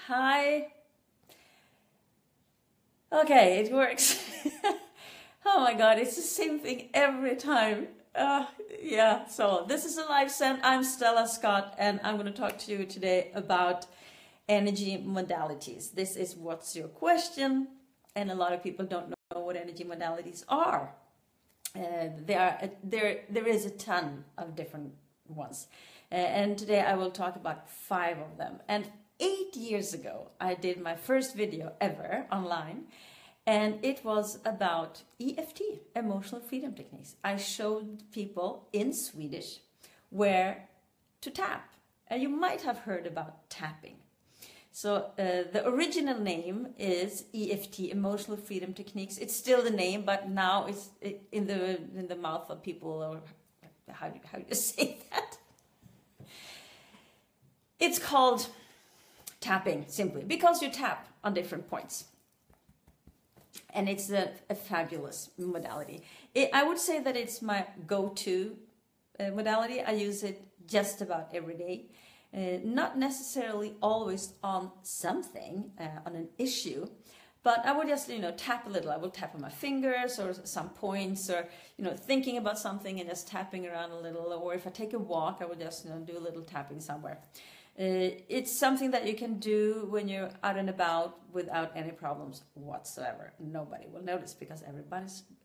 Hi. Okay, it works. Oh my God, it's the same thing every time. Yeah, so this is a live send. I'm Stella Scott, and I'm going to talk to you today about energy modalities. This is what's your question, and a lot of people don't know what energy modalities are. There is a ton of different ones, and today I will talk about 5 of them. And 8 years ago, I did my first video ever online, and it was about EFT, emotional freedom techniques. I showed people in Swedish where to tap, and you might have heard about tapping. So the original name is EFT, Emotional Freedom Techniques. It's still the name, but now it's in the mouth of people, or how do you say that? It's called tapping, simply, because you tap on different points. And it's a fabulous modality. I would say that it's my go-to modality. I use it just about every day. Not necessarily always on something, on an issue, but I would just, tap a little. I would tap on my fingers or some points, or, thinking about something and just tapping around a little. Or if I take a walk, I would just, do a little tapping somewhere. It's something that you can do when you're out and about without any problems whatsoever. Nobody will notice because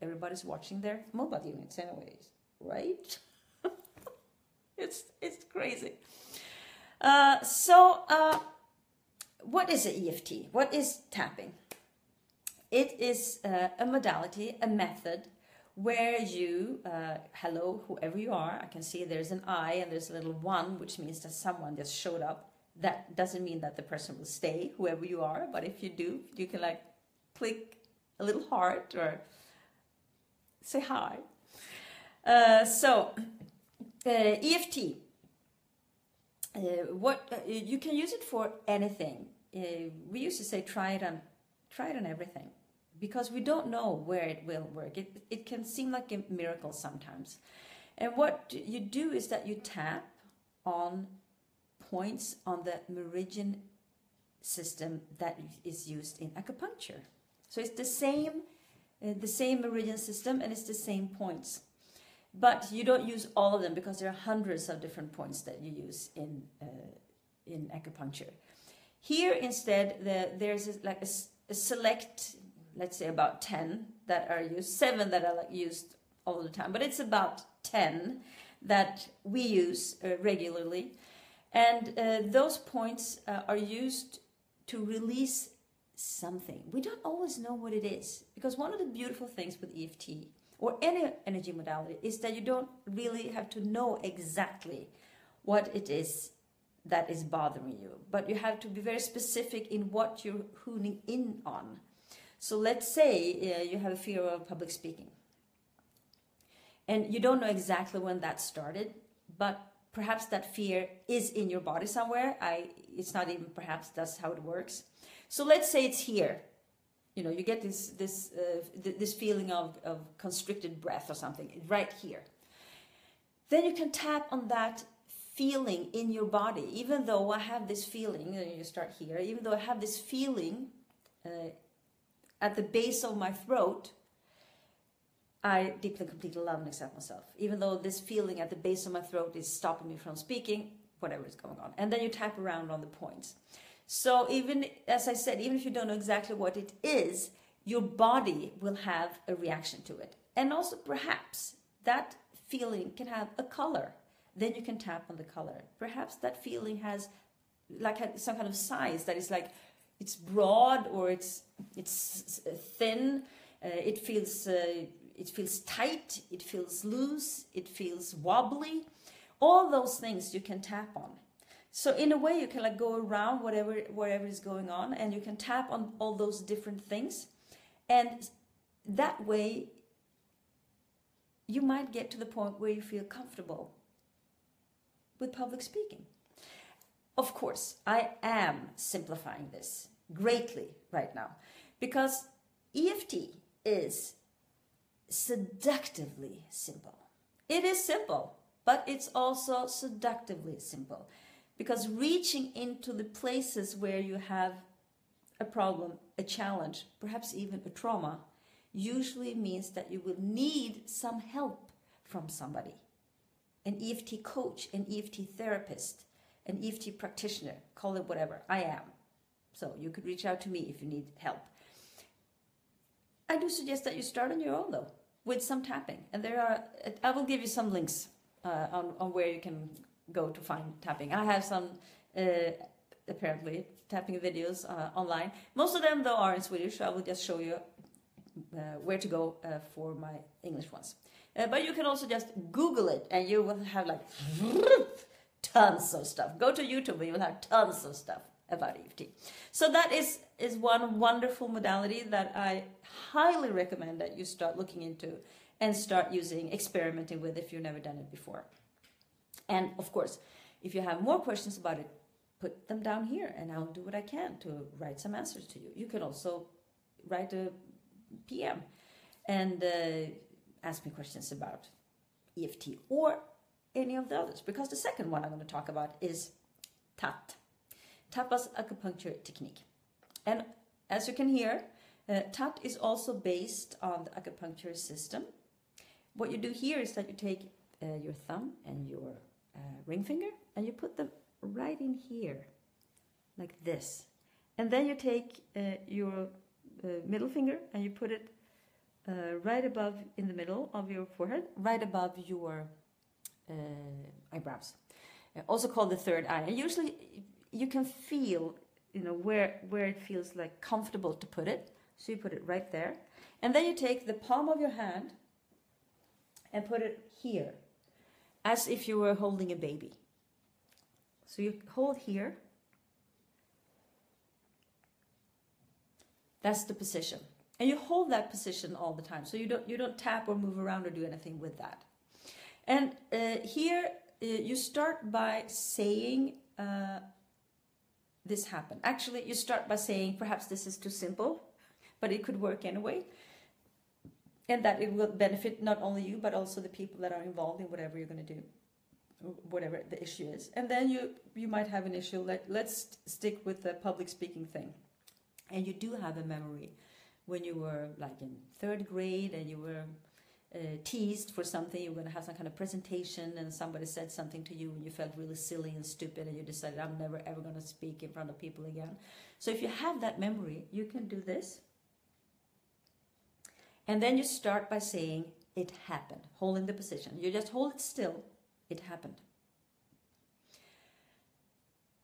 everybody's watching their mobile units anyways, right? It's crazy. What is an EFT? What is tapping? It is a modality, a method where you, hello, whoever you are, I can see there's an I and there's a little 1, which means that someone just showed up. That doesn't mean that the person will stay, whoever you are, but if you do, you can click a little heart or say hi. EFT. You can use it for anything. We used to say try it on everything, because we don't know where it will work. It can seem like a miracle sometimes. And what you do is that you tap on points on the meridian system that is used in acupuncture. So it's the same meridian system, and it's the same points. But you don't use all of them, because there are hundreds of different points that you use in acupuncture. Here instead, there's a select, let's say about 10 that are used, 7 that are used all the time, but it's about 10 that we use regularly. And those points are used to release something. We don't always know what it is, because one of the beautiful things with EFT or any energy modality is that you don't really have to know exactly what it is that is bothering you, but you have to be very specific in what you're honing in on. So let's say you have a fear of public speaking, and you don't know exactly when that started, but perhaps that fear is in your body somewhere. It's not even perhaps that's how it works. So let's say it's here. You get this feeling of constricted breath or something right here. Then you can tap on that feeling in your body. Even though I have this feeling, you start here, even though I have this feeling at the base of my throat, I deeply, completely love and accept myself. Even though this feeling at the base of my throat is stopping me from speaking, whatever is going on. And then you tap around on the points. So even, as I said, even if you don't know exactly what it is, your body will have a reaction to it. And also perhaps that feeling can have a color. Then you can tap on the color. Perhaps that feeling has some kind of size that is it's broad, or it's thin. It feels tight. It feels loose. It feels wobbly. All those things you can tap on. So in a way, you can go around whatever is going on, and you can tap on all those different things. And that way, you might get to the point where you feel comfortable with public speaking. Of course, I am simplifying this greatly right now, because EFT is seductively simple. It is simple, but it's also seductively simple. because reaching into the places where you have a problem, a challenge, perhaps even a trauma, usually means that you will need some help from somebody. An EFT coach, an EFT therapist, an EFT practitioner, call it whatever. I am. So you could reach out to me if you need help. I do suggest that you start on your own though, with some tapping. And I will give you some links on where you can go to find tapping. I have some, apparently, tapping videos online. Most of them though are in Swedish, so I will just show you where to go for my English ones. But you can also just Google it and you will have like tons of stuff. Go to YouTube and you will have tons of stuff about EFT. So that is one wonderful modality that I highly recommend that you start looking into and start using, experimenting with if you've never done it before. And of course, if you have more questions about it, put them down here and I'll do what I can to write some answers to you. You can also write a PM and ask me questions about EFT or any of the others, because the second one I'm going to talk about is TAT, Tapas acupuncture technique. And as you can hear, TAT is also based on the acupuncture system. What you do here is that you take your thumb and your ring finger and you put them right in here, like this. And then you take your middle finger and you put it right above, in the middle of your forehead, right above your eyebrows. Also called the third eye. And usually you can feel, where it feels like comfortable to put it. So you put it right there. And then you take the palm of your hand and put it here, as if you were holding a baby. So you hold here. That's the position. And you hold that position all the time. So you don't tap or move around or do anything with that. And here you start by saying this happened. Actually, you start by saying, perhaps this is too simple, but it could work anyway. And that it will benefit not only you, but also the people that are involved in whatever you're going to do, whatever the issue is. And then you might have an issue. Let's stick with the public speaking thing. And you do have a memory when you were like in third grade and you were teased for something. You were going to have some kind of presentation and somebody said something to you and you felt really silly and stupid and you decided, I'm never ever going to speak in front of people again. So if you have that memory, you can do this. And then you start by saying, it happened, holding the position. You just hold it still, it happened.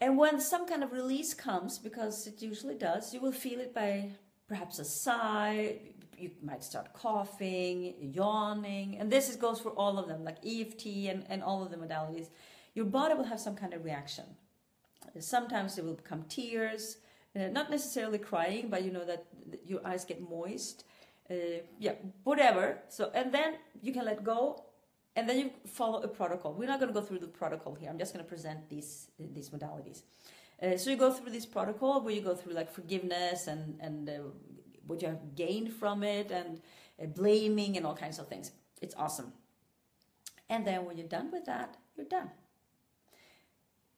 And when some kind of release comes, because it usually does, you will feel it by perhaps a sigh, you might start coughing, yawning, and this goes for all of them, like EFT and all of the modalities. Your body will have some kind of reaction. Sometimes it will become tears, not necessarily crying, but you know that your eyes get moist. Whatever. So, and then you can let go, and then you follow a protocol. We're not going to go through the protocol here. I'm just going to present these modalities. So you go through this protocol where you go through like forgiveness and what you have gained from it and blaming and all kinds of things. It's awesome. And then when you're done with that, you're done.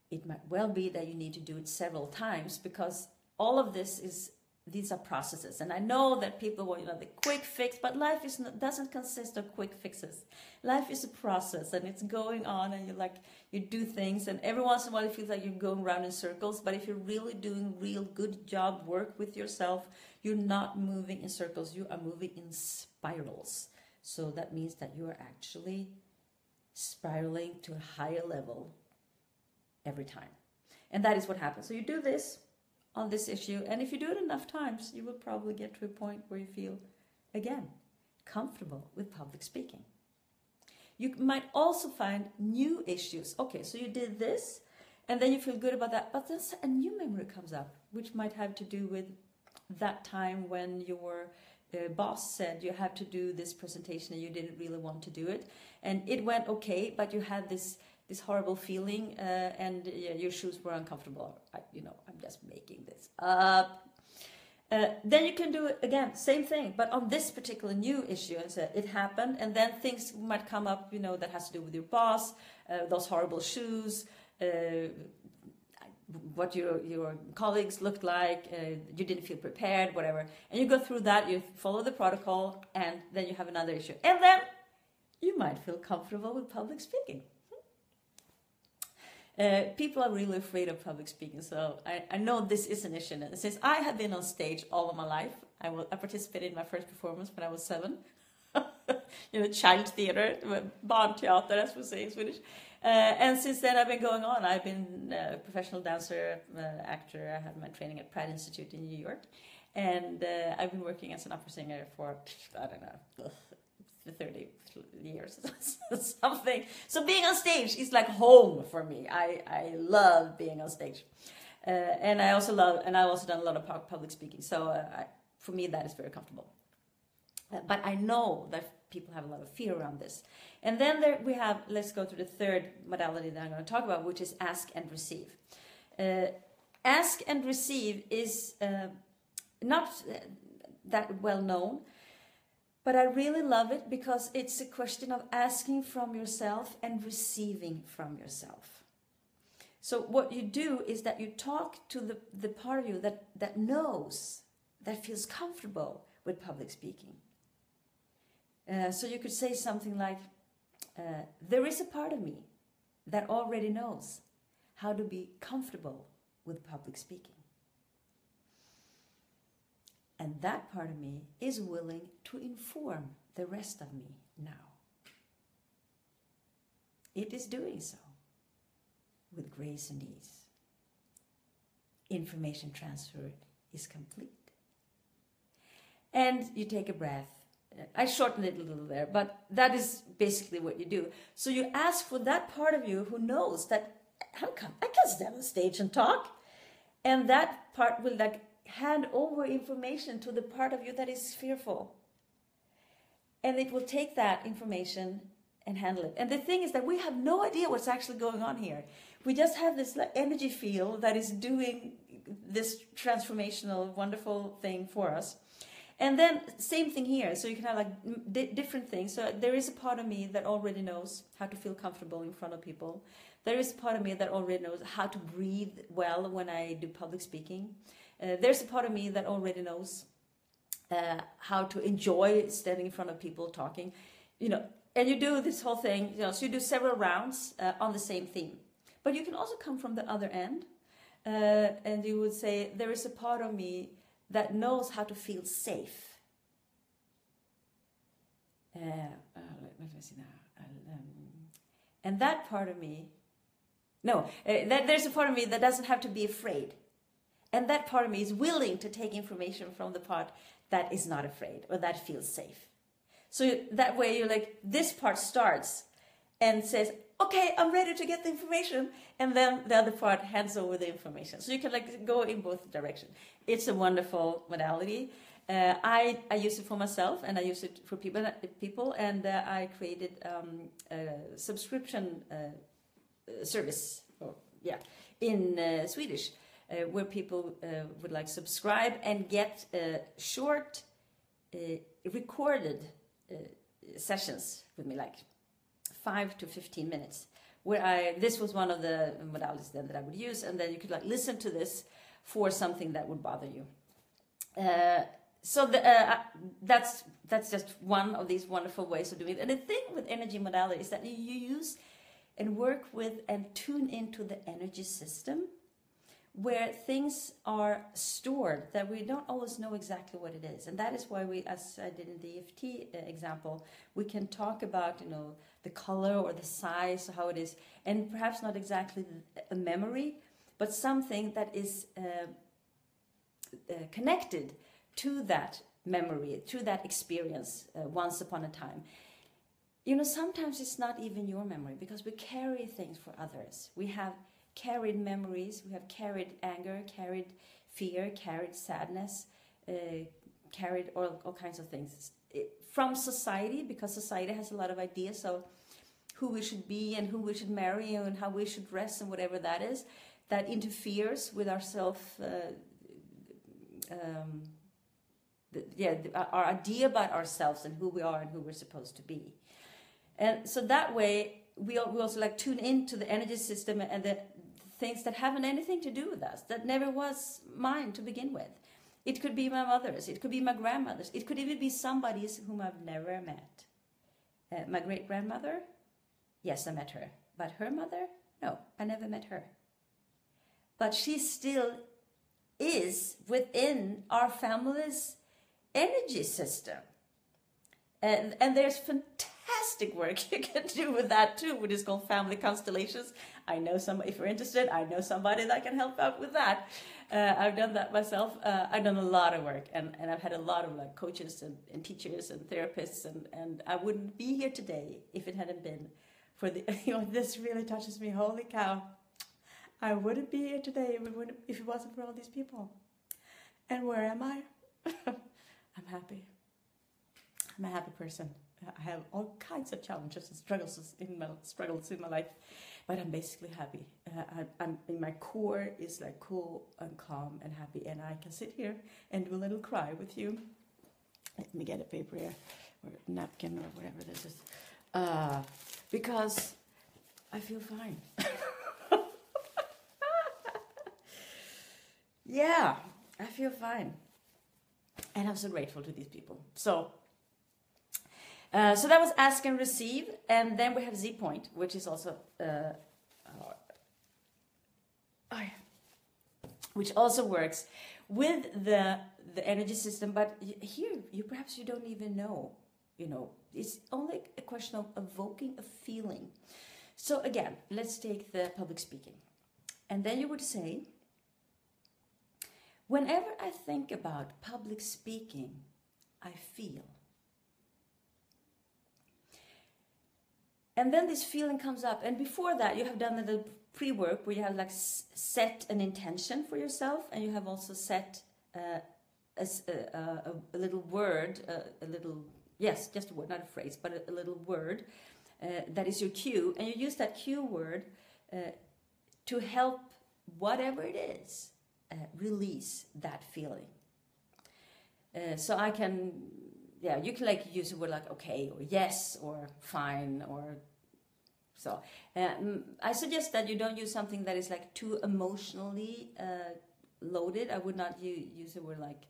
It might well be that you need to do it several times because all of these are processes. And I know that people want, the quick fix, but life doesn't consist of quick fixes. Life is a process and it's going on and you do things and every once in a while it feels like you're going around in circles, but if you're really doing real good job work with yourself, you're not moving in circles, you are moving in spirals. So that means that you are actually spiraling to a higher level every time. And that is what happens. So you do this on this issue, and if you do it enough times, you will probably get to a point where you feel, again, comfortable with public speaking. You might also find new issues. Okay, so you did this, and then you feel good about that, but then a new memory comes up, which might have to do with that time when your boss said you have to do this presentation and you didn't really want to do it, and it went okay, but you had this horrible feeling and your shoes were uncomfortable. I'm just making this up. Then you can do it again, same thing, but on this particular new issue, and so it happened, and then things might come up, that has to do with your boss, those horrible shoes, what your colleagues looked like, you didn't feel prepared, whatever. And you go through that, you follow the protocol, and then you have another issue. And then you might feel comfortable with public speaking. People are really afraid of public speaking, so I know this is an issue. And since I have been on stage all of my life, I participated in my first performance when I was 7. Child theater, barnteater, as we say in Swedish. And since then I've been going on. I've been a professional dancer, actor. I had my training at Pratt Institute in New York. And I've been working as an opera singer for, I don't know, 30 years something. So being on stage is like home for me. I love being on stage. And I've also done a lot of public speaking. So for me, that is very comfortable. But I know that people have a lot of fear around this. And then we have, let's go to the third modality that I'm going to talk about, which is ask and receive. Ask and receive is not that well known, but I really love it because it's a question of asking from yourself and receiving from yourself. So what you do is that you talk to the part of you that knows, that feels comfortable with public speaking. So you could say something like, there is a part of me that already knows how to be comfortable with public speaking. And that part of me is willing to inform the rest of me now. It is doing so with grace and ease. Information transfer is complete. And you take a breath. I shortened it a little there, but that is basically what you do. So you ask for that part of you who knows that I can stand on stage and talk. And that part will hand over information to the part of you that is fearful. And it will take that information and handle it. And the thing is that we have no idea what's actually going on here. We just have this energy field that is doing this transformational, wonderful thing for us. And then same thing here. So you can have different things. So there is a part of me that already knows how to feel comfortable in front of people. There is a part of me that already knows how to breathe well when I do public speaking. There's a part of me that already knows how to enjoy standing in front of people talking. And you do this whole thing. So you do several rounds on the same theme. But you can also come from the other end, and you would say there is a part of me that knows how to feel safe. Let me see now. And that part of me, there's a part of me that doesn't have to be afraid. And that part of me is willing to take information from the part that is not afraid or that feels safe. So that way you're like, this part starts and says, okay, I'm ready to get the information. And then the other part hands over the information. So you can go in both directions. It's a wonderful modality. I use it for myself and I use it for people. And I created a subscription service in Swedish where people would subscribe and get short recorded sessions with me, 5 to 15 minutes, where this was one of the modalities then that I would use, and then you could listen to this for something that would bother you. So that's just one of these wonderful ways of doing it. And the thing with energy modality is that you use and work with and tune into the energy system where things are stored that we don't always know exactly what it is. And that is why we, as I did in the EFT example, we can talk about, the color or the size, how it is, and perhaps not exactly a memory, but something that is connected to that memory, to that experience once upon a time. Sometimes it's not even your memory because we carry things for others. We have carried memories, we have carried anger, carried fear, carried sadness, carried all kinds of things from society, because society has a lot of ideas of who we should be and who we should marry and how we should dress and whatever that is, that interferes with our our idea about ourselves and who we are and who we're supposed to be. And so that way we also tune into the energy system and the things that haven't anything to do with us, that never was mine to begin with. It could be my mother's, it could be my grandmother's, it could even be somebody's whom I've never met. My great-grandmother, yes, I met her. But her mother, no, I never met her. But she still is within our family's energy system. And there's fantastic work you can do with that too, which is called family constellations. I know some, if you're interested, I know somebody that can help out with that. I've done that myself. I've done a lot of work, and I've had a lot of like coaches and teachers and therapists, and I wouldn't be here today if it hadn't been for the, this really touches me, holy cow. I wouldn't be here today if it wasn't for all these people. And where am I? I'm happy. I'm a happy person. I have all kinds of challenges and struggles in my life, but I'm basically happy. I'm in my core is like cool and calm and happy, and I can sit here and do a little cry with you. Let me get a paper here, or a napkin, or whatever this is, because I feel fine. Yeah, I feel fine, and I'm so grateful to these people. So that was ask and receive, and then we have Z point, which is also which also works with the energy system. But here, perhaps you don't even know. It's only a question of evoking a feeling. So again, let's take the public speaking, and then you would say, whenever I think about public speaking, I feel. And then this feeling comes up. And before that, you have done a little pre-work where you have like set an intention for yourself. And you have also set a little word, just a word, not a phrase, but a little word that is your cue. And you use that cue word to help whatever it is release that feeling. So I can... Yeah, you can like use a word like okay or yes or fine or so. I suggest that you don't use something that is like too emotionally loaded. I would not use a word like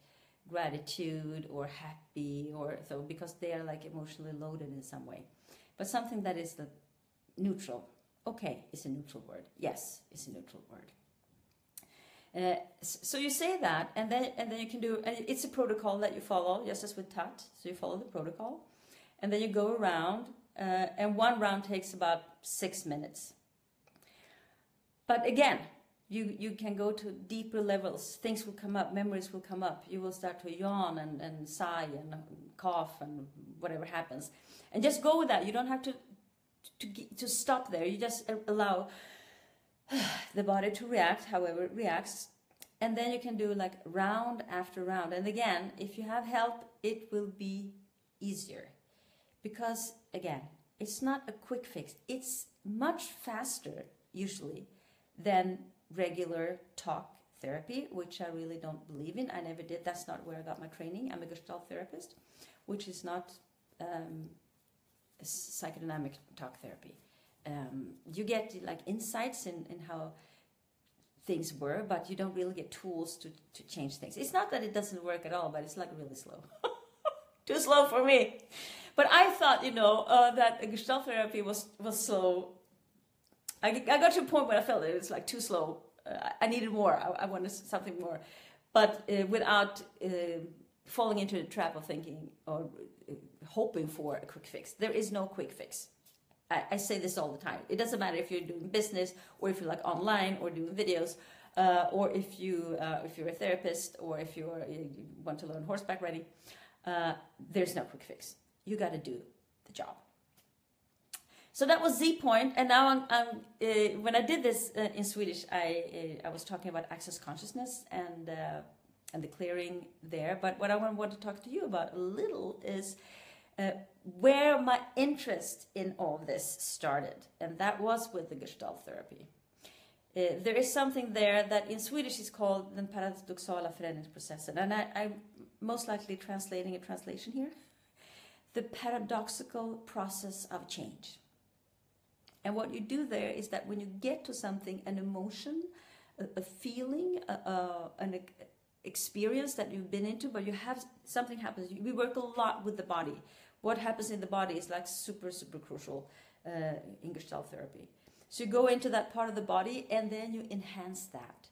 gratitude or happy or so, because they are like emotionally loaded in some way. But something that is the neutral. Okay is a neutral word. Yes is a neutral word. So you say that, and then you can do, and it's a protocol that you follow, just as with Tat. So you follow the protocol, and then you go around, and one round takes about 6 minutes. But again, you can go to deeper levels. Things will come up, memories will come up. You will start to yawn and sigh and cough and whatever happens, and just go with that. You don't have to stop there. You just allow the body to react however it reacts, and then you can do like round after round. And again, if you have help, it will be easier, because again, it's not a quick fix. It's much faster usually than regular talk therapy, which I really don't believe in. I never did. That's not where I got my training. I'm a Gestalt therapist, which is not psychodynamic talk therapy. You get like insights in how things were, but you don't really get tools to change things. It's not that it doesn't work at all, but it's like really slow. Too slow for me. But I thought, that Gestalt therapy was slow. I got to a point where I felt it was like too slow. I needed more. I wanted something more. But without falling into the trap of thinking or hoping for a quick fix. There is no quick fix. I say this all the time. It doesn't matter if you're doing business or if you're like online or doing videos, or if you're a therapist, or if you want to learn horseback riding. There's no quick fix. You got to do the job. So that was Z point, and now when I did this in Swedish, I was talking about access consciousness and the clearing there. But what I want to talk to you about a little is where my interest in all of this started, and that was with the Gestalt therapy. There is something there that in Swedish is called den paradoxala förändringsprocessen, and I'm most likely translating a translation here. The paradoxical process of change. And what you do there is that when you get to something, an emotion, a feeling, an experience that you've been into, but you have something happens. We work a lot with the body. What happens in the body is like super, super crucial in Gestalt therapy. So you go into that part of the body and then you enhance that.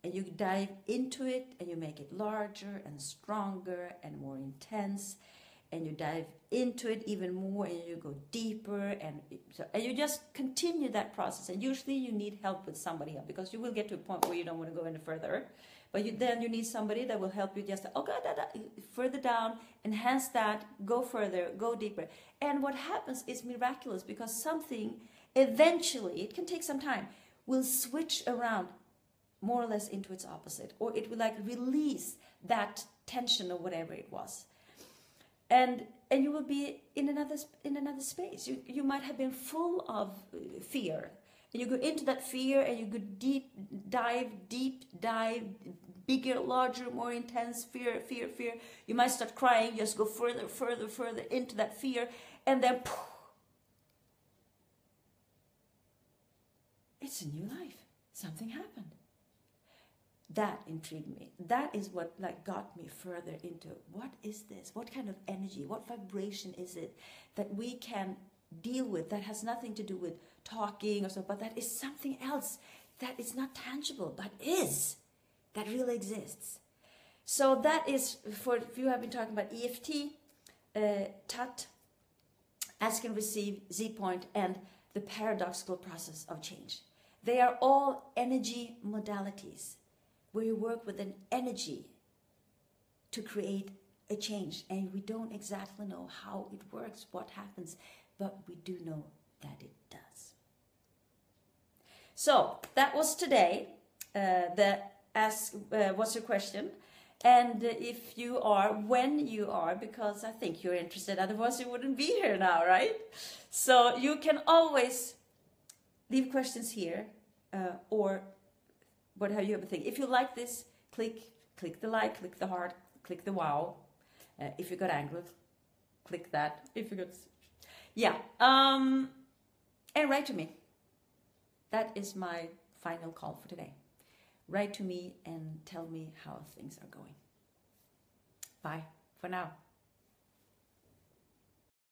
And you dive into it and you make it larger and stronger and more intense. And you dive into it even more and you go deeper. And you just continue that process. And usually you need help with somebody else, because you will get to a point where you don't want to go any further. But then you need somebody that will help you just, further down, enhance that, go further, go deeper. And what happens is miraculous, because something eventually, it can take some time, will switch around more or less into its opposite. Or it will like release that tension or whatever it was. And you will be in another space. You might have been full of fear. And you go into that fear and you go deep dive, bigger, larger, more intense fear. You might start crying, just go further into that fear. And then, poof, it's a new life. Something happened. That intrigued me. That is what like got me further into, what is this? What kind of energy, what vibration is it that we can deal with, that has nothing to do with talking or so, but that is something else that is not tangible, but that really exists. So that is, for if you have been talking about EFT, TUT, ask and receive, Z-point, and the paradoxical process of change. They are all energy modalities, where you work with an energy to create a change. And we don't exactly know how it works, what happens, but we do know that it does. So that was today. What's your question? And if you are, when you are, because I think you're interested, otherwise you wouldn't be here now, right? So you can always leave questions here, or whatever you ever think. If you like this, click the like, click the heart, click the wow. If you got angry, click that. If you got, and write to me. That is my final call for today. Write to me and tell me how things are going. Bye for now.